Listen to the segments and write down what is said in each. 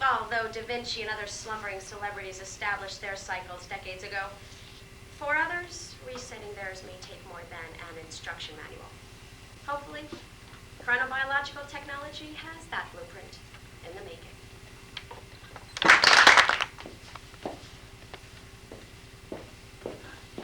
Although Da Vinci and other slumbering celebrities established their cycles decades ago, for others, resetting theirs may take more than an instruction manual. Hopefully, chronobiological technology has that blueprint in the making.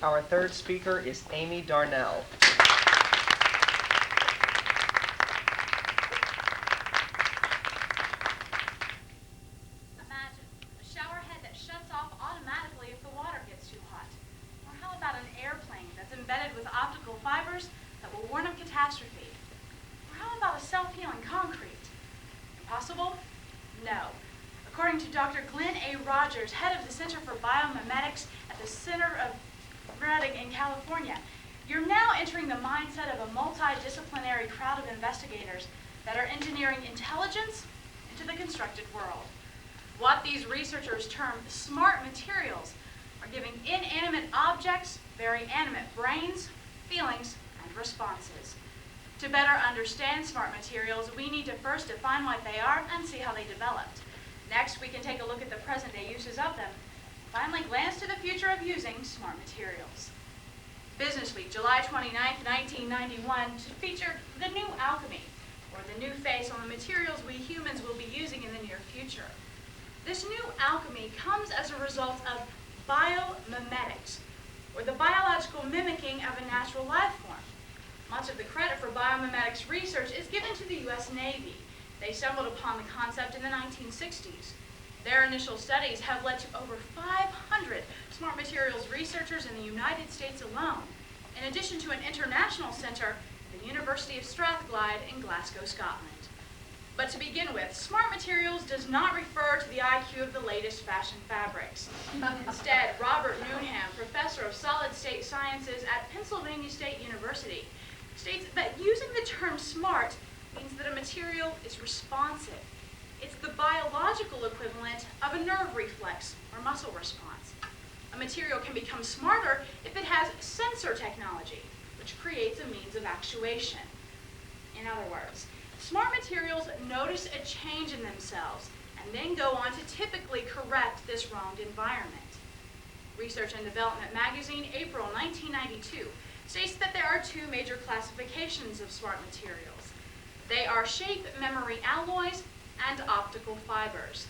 Our third speaker is Amy Darnell. Imagine a shower head that shuts off automatically if the water gets too hot. Or how about an airplane that's embedded with optical fibers that will warn of catastrophe? Or how about a self-healing concrete? Impossible? No. According to Dr. Glenn A. Rogers, head of the Center for Biomimetics at the Center of Redding in California, you're now entering the mindset of a multidisciplinary crowd of investigators that are engineering intelligence into the constructed world. What these researchers term smart materials are giving inanimate objects very animate brains, feelings, and responses. To better understand smart materials, we need to first define what they are and see how they developed. Next, we can take a look at the present-day uses of them. Finally, glance to the future of using smart materials. Business Week, July 29th, 1991, featured the new alchemy, or the new face on the materials we humans will be using in the near future. This new alchemy comes as a result of biomimetics, or the biological mimicking of a natural life form. Much of the credit for biomimetics research is given to the U.S. Navy. They stumbled upon the concept in the 1960s. Their initial studies have led to over 500 smart materials researchers in the United States alone, in addition to an international center at the University of Strathclyde in Glasgow, Scotland. But to begin with, smart materials does not refer to the IQ of the latest fashion fabrics. Instead, Robert Newnham, professor of solid-state sciences at Pennsylvania State University, states that using the term smart means that a material is responsive. It's the biological equivalent of a nerve reflex or muscle response. A material can become smarter if it has sensor technology, which creates a means of actuation. In other words, smart materials notice a change in themselves and then go on to typically correct this wronged environment. Research and Development magazine, April 1992, states that there are two major classifications of smart materials. They are shape memory alloys and optical fibers.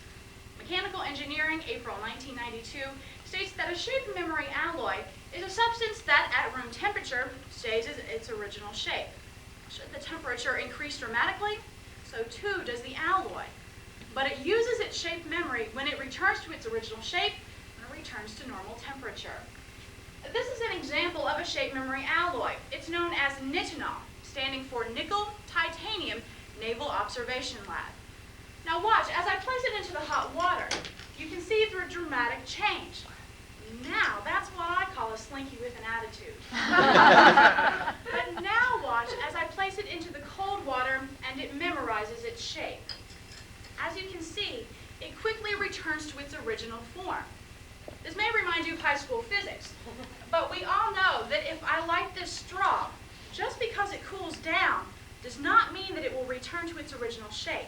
Mechanical Engineering, April 1992, states that a shape memory alloy is a substance that at room temperature stays as its original shape. Should the temperature increase dramatically, so too does the alloy. But it uses its shape memory when it returns to its original shape and returns to normal temperature. This is an example of a shape memory alloy. It's known as nitinol, standing for Nickel Titanium Naval Observation Lab. Now watch, as I place it into the hot water, you can see the dramatic change. Now, that's what I call a slinky with an attitude. But now watch as I place it into the cold water and it memorizes its shape. As you can see, it quickly returns to its original form. This may remind you of high school physics, but we all know that if I light this straw, just because it cools down does not mean that it will return to its original shape.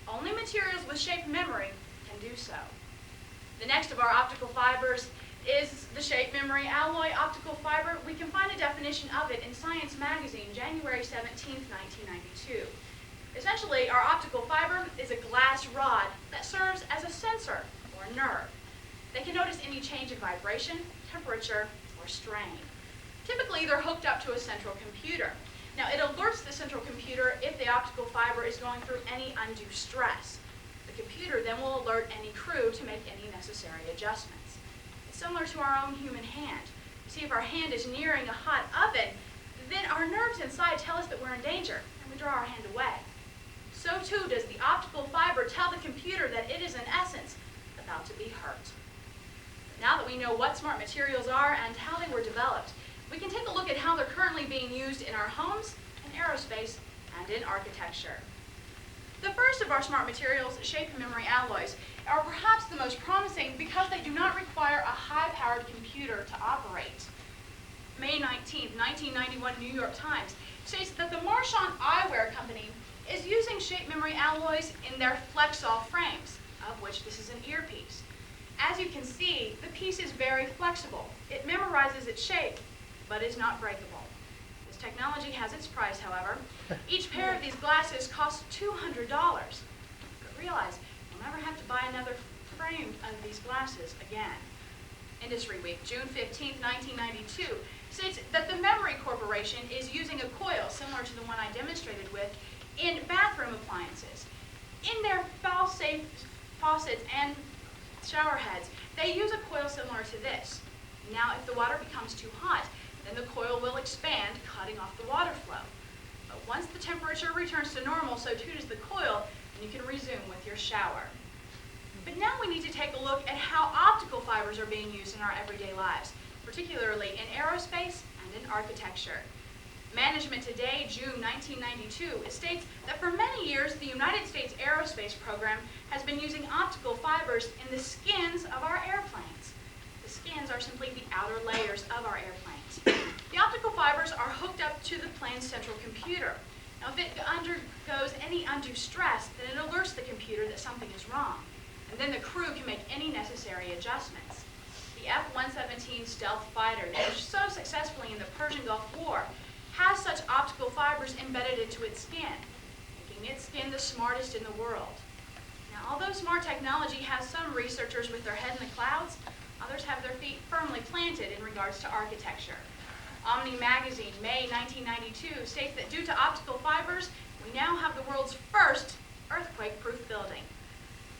Only materials with shape memory can do so. The next of our optical fibers is the shape memory alloy optical fiber. We can find a definition of it in Science magazine, January 17, 1992. Essentially, our optical fiber is a glass rod that serves as a sensor or nerve. They can notice any change in vibration, temperature, or strain. Typically, they're hooked up to a central computer. Now, it alerts the central computer if the optical fiber is going through any undue stress. The computer then will alert any crew to make any necessary adjustments. It's similar to our own human hand. See, if our hand is nearing a hot oven, then our nerves inside tell us that we're in danger, and we draw our hand away. So too does the optical fiber tell the computer that it is, in essence, about to be hurt. Now that we know what smart materials are and how they were developed, we can take a look at how they're currently being used in our homes, in aerospace, and in architecture. The first of our smart materials, shape memory alloys, are perhaps the most promising because they do not require a high-powered computer to operate. May 19, 1991 New York Times states that the Marchand Eyewear Company is using shape memory alloys in their Flexol frames, of which this is an earpiece. As you can see, the piece is very flexible. It memorizes its shape, but is not breakable. This technology has its price, however. Each pair of these glasses costs $200. But realize you'll never have to buy another frame of these glasses again. Industry Week, June 15, 1992, states that the Memory Corporation is using a coil similar to the one I demonstrated with in bathroom appliances. In their fail-safe faucets and shower heads, they use a coil similar to this. Now, if the water becomes too hot, then the coil will expand, cutting off the water flow. But once the temperature returns to normal, so too does the coil, and you can resume with your shower. But now we need to take a look at how optical fibers are being used in our everyday lives, particularly in aerospace and in architecture. Management Today, June 1992, states that for many years, the United States Aerospace Program has been using optical fibers in the skins of our airplanes. The skins are simply the outer layers of our airplanes. The optical fibers are hooked up to the plane's central computer. Now, if it undergoes any undue stress, then it alerts the computer that something is wrong, and then the crew can make any necessary adjustments. The F-117 stealth fighter that was so successfully in the Persian Gulf War has such optical fibers embedded into its skin, making its skin the smartest in the world. Now, although smart technology has some researchers with their head in the clouds, others have their feet firmly planted in regards to architecture. Omni Magazine, May 1992, states that due to optical fibers, we now have the world's first earthquake-proof building.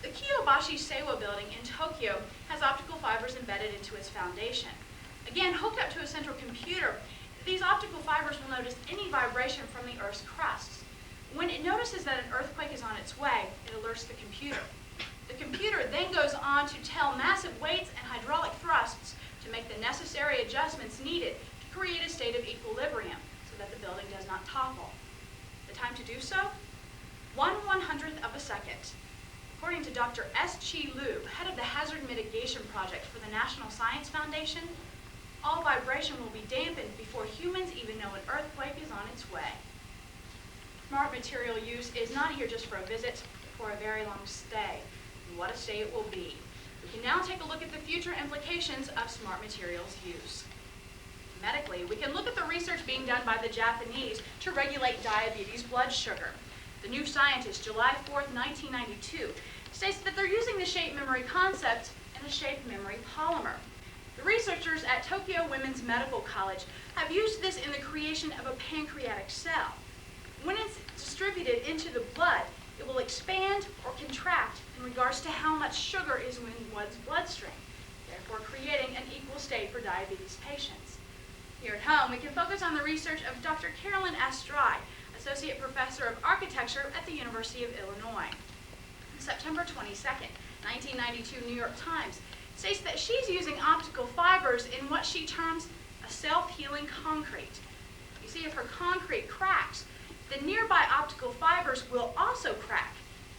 The Kiyobashi Seiwa building in Tokyo has optical fibers embedded into its foundation. Again, hooked up to a central computer, these optical fibers will notice any vibration from the Earth's crust. When it notices that an earthquake is on its way, it alerts the computer. The computer then goes on to tell massive weights and hydraulic thrusts to make the necessary adjustments needed to create a state of equilibrium so that the building does not topple. The time to do so? 1/100th of a second. According to Dr. S.Chi Liu, head of the Hazard Mitigation Project for the National Science Foundation, all vibration will be dampened before humans even know an earthquake is on its way. Smart material use is not here just for a visit, but for a very long stay. And what a stay it will be. We can now take a look at the future implications of smart materials use. Medically, we can look at the research being done by the Japanese to regulate diabetes blood sugar. The New Scientist, July 4th, 1992, states that they're using the shape memory concept in a shape memory polymer. The researchers at Tokyo Women's Medical College have used this in the creation of a pancreatic cell. When it's distributed into the blood, it will expand or contract in regards to how much sugar is in one's bloodstream, therefore creating an equal state for diabetes patients. Here at home, we can focus on the research of Dr. Carolyn S. Dry, Associate Professor of Architecture at the University of Illinois. September 22nd, 1992 New York Times states that she's using optical fibers in what she terms a self-healing concrete. You see, if her concrete cracks, the nearby optical fibers will also crack,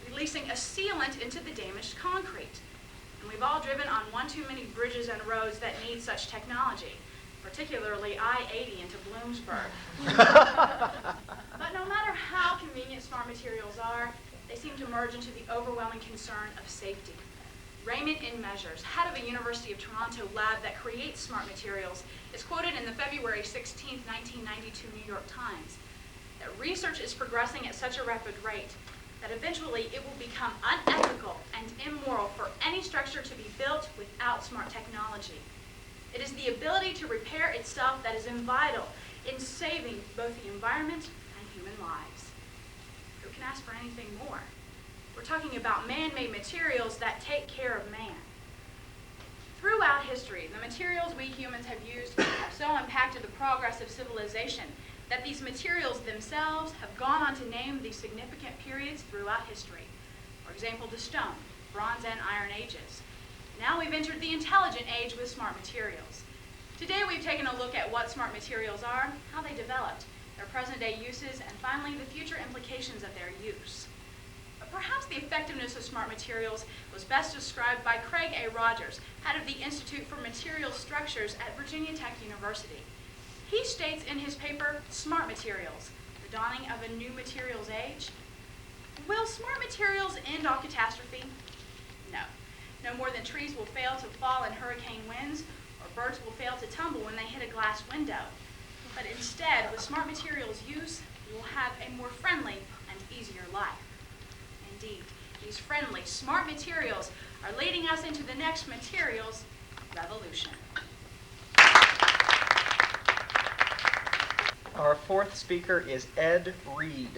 releasing a sealant into the damaged concrete. And we've all driven on one too many bridges and roads that need such technology, particularly I-80 into Bloomsburg. But no matter how convenient smart materials are, they seem to merge into the overwhelming concern of safety. Raymond N. Measures, head of a University of Toronto lab that creates smart materials, is quoted in the February 16, 1992 New York Times that research is progressing at such a rapid rate that eventually it will become unethical and immoral for any structure to be built without smart technology. It is the ability to repair itself that is vital in saving both the environment and human lives. Who can ask for anything more? We're talking about man-made materials that take care of man. Throughout history, the materials we humans have used have so impacted the progress of civilization that these materials themselves have gone on to name these significant periods throughout history. For example, the stone, bronze, and iron ages. Now we've entered the intelligent age with smart materials. Today we've taken a look at what smart materials are, how they developed, their present-day uses, and finally the future implications of their use. But perhaps the effectiveness of smart materials was best described by Craig A. Rogers, head of the Institute for Material Structures at Virginia Tech University. He states in his paper, Smart Materials, the Dawning of a New Materials Age, will smart materials end all catastrophe? that trees will fail to fall in hurricane winds, or birds will fail to tumble when they hit a glass window. But instead, with smart materials use, you will have a more friendly and easier life. Indeed, these friendly, smart materials are leading us into the next materials revolution. Our fourth speaker is Ed Reed.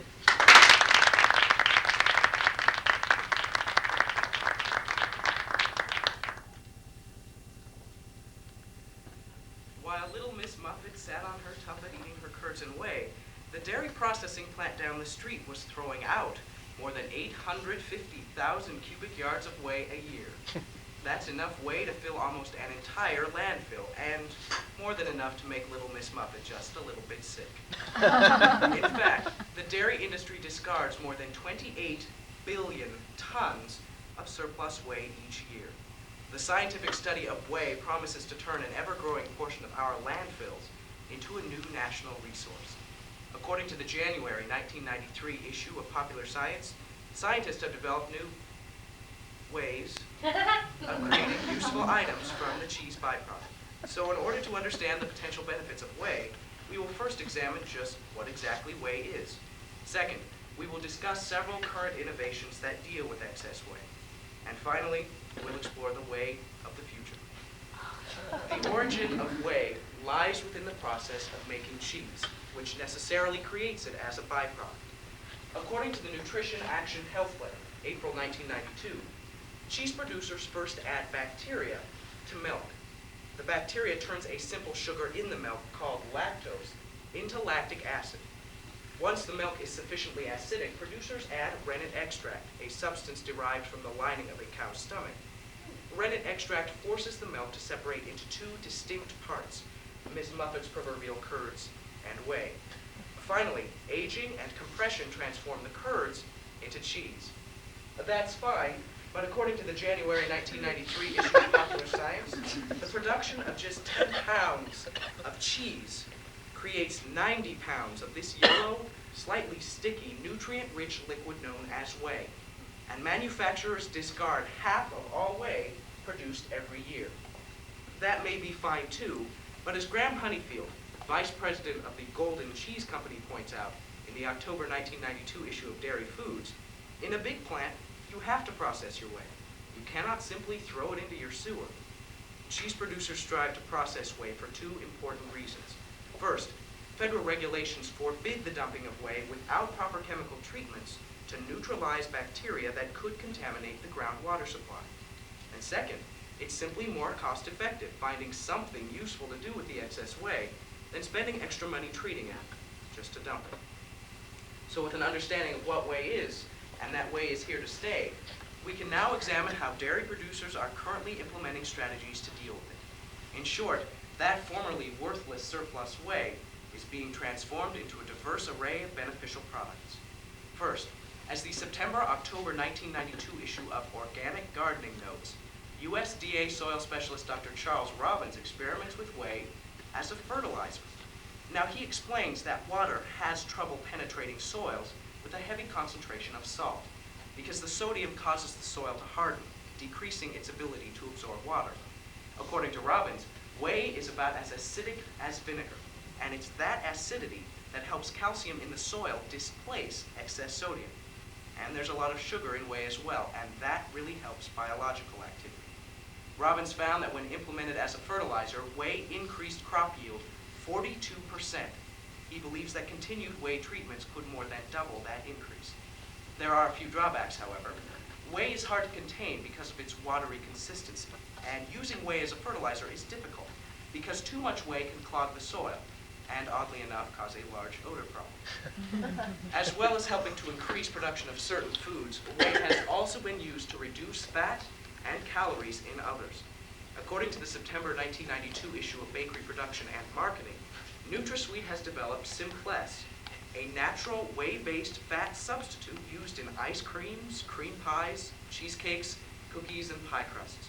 While little Miss Muffet sat on her tuffet eating her curds and whey, the dairy processing plant down the street was throwing out more than 850,000 cubic yards of whey a year. That's enough whey to fill almost an entire landfill, and more than enough to make little Miss Muffet just a little bit sick. In fact, the dairy industry discards more than 28 billion tons of surplus whey each year. The scientific study of whey promises to turn an ever-growing portion of our landfills into a new national resource. According to the January 1993 issue of Popular Science, scientists have developed new ways of creating useful items from the cheese byproduct. So in order to understand the potential benefits of whey, we will first examine just what exactly whey is. Second, we will discuss several current innovations that deal with excess whey. And finally, we'll explore the whey of the future. The origin of whey lies within the process of making cheese, which necessarily creates it as a byproduct. According to the Nutrition Action Health Letter, April 1992, cheese producers first add bacteria to milk. The bacteria turns a simple sugar in the milk called lactose into lactic acid. Once the milk is sufficiently acidic, producers add rennet extract, a substance derived from the lining of a cow's stomach. Rennet extract forces the milk to separate into two distinct parts, Miss Muffet's proverbial curds and whey. Finally, aging and compression transform the curds into cheese. That's fine, but according to the January 1993 issue of Popular Science, the production of just 10 pounds of cheese creates 90 pounds of this yellow, slightly sticky, nutrient-rich liquid known as whey, and manufacturers discard half of all whey produced every year. That may be fine too, but as Graham Honeyfield, vice president of the Golden Cheese Company, points out in the October 1992 issue of Dairy Foods, in a big plant, you have to process your whey. You cannot simply throw it into your sewer. Cheese producers strive to process whey for two important reasons. First, federal regulations forbid the dumping of whey without proper chemical treatments to neutralize bacteria that could contaminate the groundwater supply. And second, it's simply more cost-effective finding something useful to do with the excess whey than spending extra money treating it just to dump it. So with an understanding of what whey is, and that whey is here to stay, we can now examine how dairy producers are currently implementing strategies to deal with it. In short, that formerly worthless surplus whey is being transformed into a diverse array of beneficial products. First, as the September-October 1992 issue of Organic Gardening notes, USDA soil specialist Dr. Charles Robbins experiments with whey as a fertilizer. Now he explains that water has trouble penetrating soils with a heavy concentration of salt, because the sodium causes the soil to harden, decreasing its ability to absorb water. According to Robbins, whey is about as acidic as vinegar, and it's that acidity that helps calcium in the soil displace excess sodium. And there's a lot of sugar in whey as well, and that really helps biological activity. Robbins found that when implemented as a fertilizer, whey increased crop yield 42%. He believes that continued whey treatments could more than double that increase. There are a few drawbacks, however. Whey is hard to contain because of its watery consistency, and using whey as a fertilizer is difficult because too much whey can clog the soil, and oddly enough cause a large odor problem. As well as helping to increase production of certain foods, whey has also been used to reduce fat and calories in others. According to the September 1992 issue of Bakery Production and Marketing, NutraSweet has developed Simpless, a natural whey-based fat substitute used in ice creams, cream pies, cheesecakes, cookies, and pie crusts.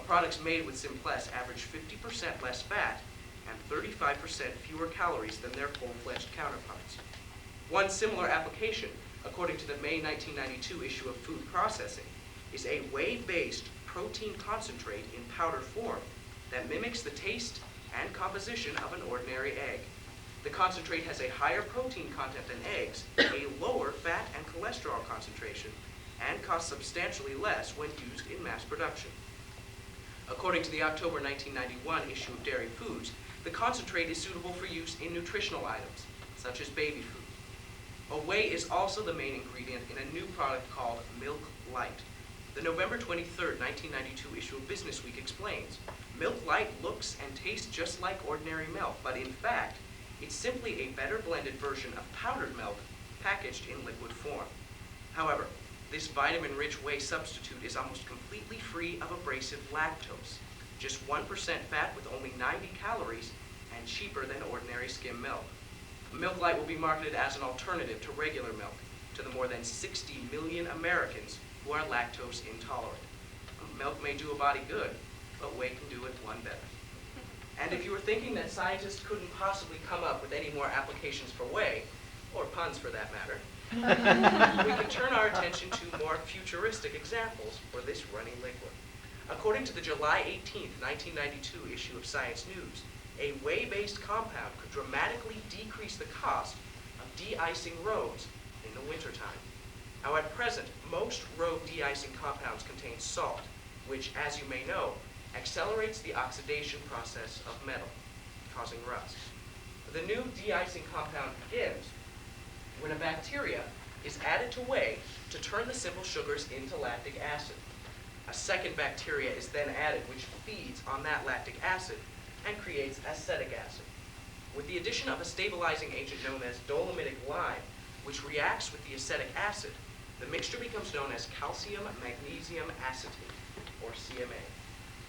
Products made with Simpless average 50% less fat and 35% fewer calories than their full-fledged counterparts. One similar application, according to the May 1992 issue of Food Processing, is a whey-based protein concentrate in powder form that mimics the taste and composition of an ordinary egg. The concentrate has a higher protein content than eggs, a lower fat and cholesterol concentration, and costs substantially less when used in mass production. According to the October 1991 issue of Dairy Foods, the concentrate is suitable for use in nutritional items, such as baby food. Whey is also the main ingredient in a new product called Milk Light. The November 23, 1992 issue of Business Week explains, Milk Light looks and tastes just like ordinary milk, but in fact, it's simply a better blended version of powdered milk packaged in liquid form. However, this vitamin-rich whey substitute is almost completely free of abrasive lactose, just 1% fat with only 90 calories, and cheaper than ordinary skim milk. Milk Light will be marketed as an alternative to regular milk to the more than 60 million Americans who are lactose intolerant. Milk may do a body good, but whey can do it one better. And if you were thinking that scientists couldn't possibly come up with any more applications for whey, or puns for that matter, we can turn our attention to more futuristic examples for this running liquid. According to the July 18, 1992 issue of Science News, a whey-based compound could dramatically decrease the cost of de-icing roads in the wintertime. Now at present, most road de-icing compounds contain salt, which, as you may know, accelerates the oxidation process of metal, causing rust. The new de-icing compound begins when a bacteria is added to whey to turn the simple sugars into lactic acid. A second bacteria is then added which feeds on that lactic acid and creates acetic acid. With the addition of a stabilizing agent known as dolomitic lime, which reacts with the acetic acid, the mixture becomes known as calcium magnesium acetate, or CMA.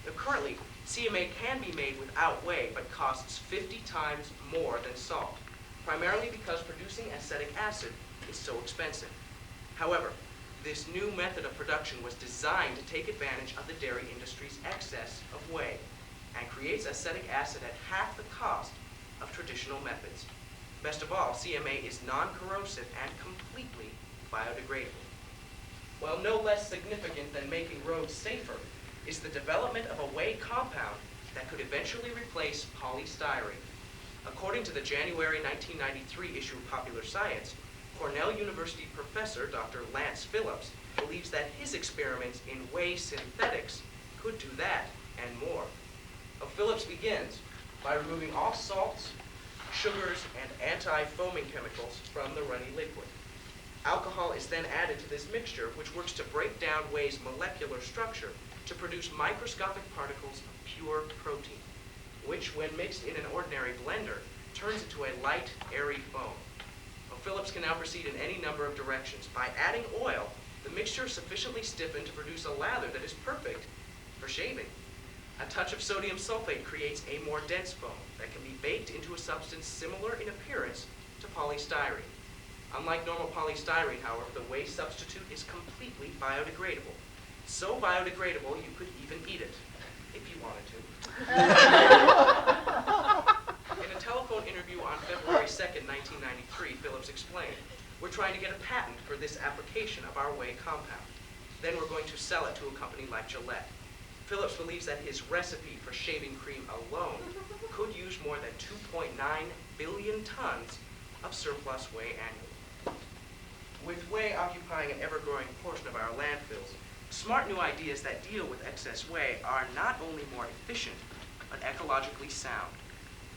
Now, currently, CMA can be made without whey, but costs 50 times more than salt, primarily because producing acetic acid is so expensive. However, this new method of production was designed to take advantage of the dairy industry's excess of whey and creates acetic acid at half the cost of traditional methods. Best of all, CMA is non-corrosive and completely biodegradable. While no less significant than making roads safer is the development of a whey compound that could eventually replace polystyrene. According to the January 1993 issue of Popular Science, Cornell University professor Dr. Lance Phillips believes that his experiments in whey synthetics could do that and more. Phillips begins by removing all salts, sugars, and anti-foaming chemicals from the runny liquid. Alcohol is then added to this mixture, which works to break down whey's molecular structure to produce microscopic particles of pure protein, which, when mixed in an ordinary blender, turns into a light, airy foam. Phillips can now proceed in any number of directions. By adding oil, the mixture is sufficiently stiffened to produce a lather that is perfect for shaving. A touch of sodium sulfate creates a more dense foam that can be baked into a substance similar in appearance to polystyrene. Unlike normal polystyrene, however, the whey substitute is completely biodegradable. So biodegradable you could even eat it, if you wanted to. In a telephone interview on February 2nd, 1993, Phillips explained, "We're trying to get a patent for this application of our whey compound. Then we're going to sell it to a company like Gillette." Phillips believes that his recipe for shaving cream alone could use more than 2.9 billion tons of surplus whey annually. With whey occupying an ever-growing portion of our landfills, smart new ideas that deal with excess whey are not only more efficient, but ecologically sound.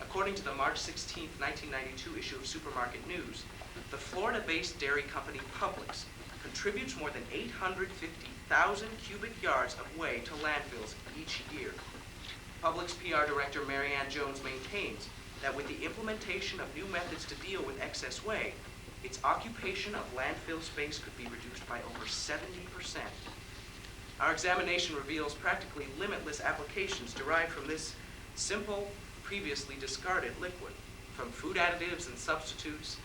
According to the March 16, 1992 issue of Supermarket News, the Florida-based dairy company Publix contributes more than 850,000 cubic yards of whey to landfills each year. Publix PR Director Marianne Jones maintains that with the implementation of new methods to deal with excess whey, its occupation of landfill space could be reduced by over 70%. Our examination reveals practically limitless applications derived from this simple, previously discarded liquid, from food additives and substitutes